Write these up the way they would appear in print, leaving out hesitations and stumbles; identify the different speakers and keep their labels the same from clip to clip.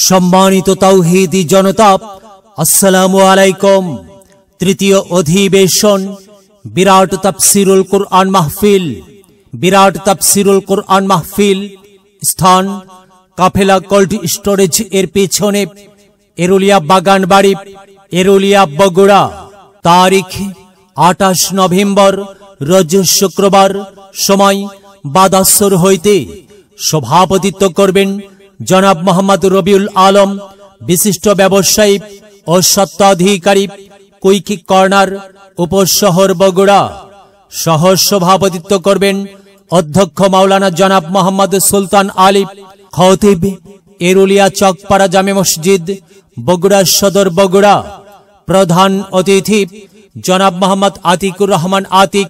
Speaker 1: সম্মানিত তাওহীদি জনতা, আসসালামু আলাইকুম। তৃতীয় অধিবেশন বিরাট তাফসিরুল কুরআন মাহফিল। বিরাট তাফসিরুল কুরআন মাহফিল স্থান কাফেলা কোল্ড স্টোরেজ এর পেছনে, এরুলিয়া বাগানবাড়ি, এরুলিয়া বগুড়া। তারিখ 28 নভেম্বর রোজ শুক্রবার। সময় বাদ আসর হইতে। সভাপতিত্ব করবেন জনাব মোহাম্মদ রবিউল আলম, বিশিষ্ট ব্যবসায়ী ও স্বত্বাধিকারী, কুইক কর্নার, উপশহর বগুড়া। সহ সভাপতিত্ব করবেন অধ্যক্ষ মাওলানা জনাব মোহাম্মদ সুলতান আলী, খতিব, এরুলিয়া চকপাড়া জামে মসজিদ, বগুড়া সদর, বগুড়া। প্রধান অতিথি জনাব মোহাম্মদ আতিকুর রহমান আতিক,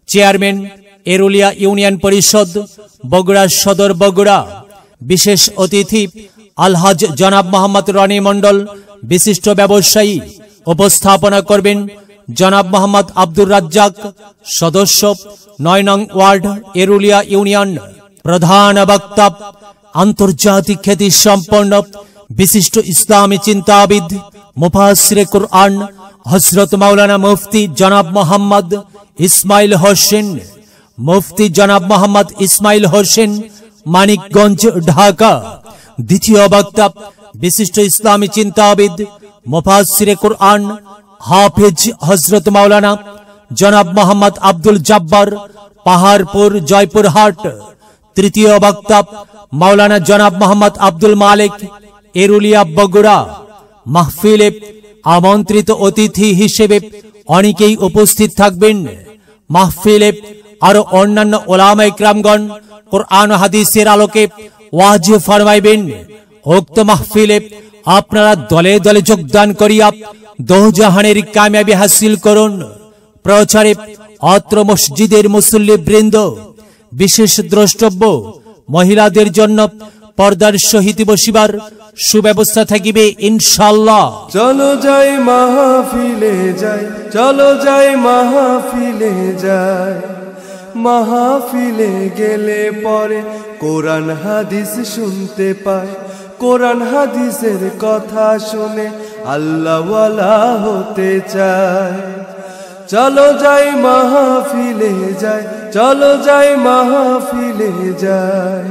Speaker 1: চেয়ারম্যান, এরুলিয়া ইউনিয়ন পরিষদ, বগুড়া সদর, বগুড়া। বিশেষ অতিথি আলহাজ জনাব মোহাম্মদ রনি মন্ডল, বিশিষ্ট ব্যবসায়ী। উপস্থাপনা করবেন জনাব মোহাম্মদ আব্দুর রাজ্জাক, সদস্য, 9 নং ওয়ার্ড, এরুলিয়া ইউনিয়ন। প্রধান বক্তা আন্তর্জাতিক খ্যাতি সম্পন্ন বিশিষ্ট ইসলামী চিন্তাবিদ, মুফাসসিরে কুরআন হযরত মাওলানা মুফতি জনাব মোহাম্মদ ইসমাইল হোসেন। মুফতি জনাব মোহাম্মদ ইসমাইল হোসেন, মানিকগঞ্জ, ঢাকা। দ্বিতীয় বক্তা বিশিষ্ট ইসলামী চিন্তাবিদ, মুফাসসিরে কুরআন হাফেজ হযরত মাওলানা জনাব মোহাম্মদ আব্দুল জব্বার, পাহাড়পুর, জয়পুরহাট। তৃতীয় বক্তা মাওলানা জনাব মোহাম্মদ আব্দুল মালিক, এরুলিয়া বগুড়া। মাহফিলে আমন্ত্রিত অতিথি হিসেবে অনেকেই উপস্থিত থাকবেন। মাহফিলে আরো অন্যান্য ওলামা ইকরামগণ কুরআন ও হাদিসের আলোকে ওয়াজ ফরমাইবেন। উক্ত মাহফিলে আপনারা দলে দলে যোগদান করিয়া দোজাহানের কামিয়াবি হাসিল করুন। প্রচারে অত্র মসজিদের মুসল্লি বৃন্দ। বিশেষ দ্রষ্টব্য মহিলাদের জন্য পর্দার সহিত বসিবার সুব্যবস্থা থাকিবে ইনশাআল্লাহ।
Speaker 2: চলো যাই মাহফিলে যাই, চলো যাই মাহফিলে যাই। মাহফিলে গেলে পরে কোরআন হাদিস শুনতে পায়, কোরআন হাদিসের কথা শুনে আল্লাহওয়ালা হতে চায়। চলো যাই মাহফিলে যাই, চলো যাই মাহফিলে যাই।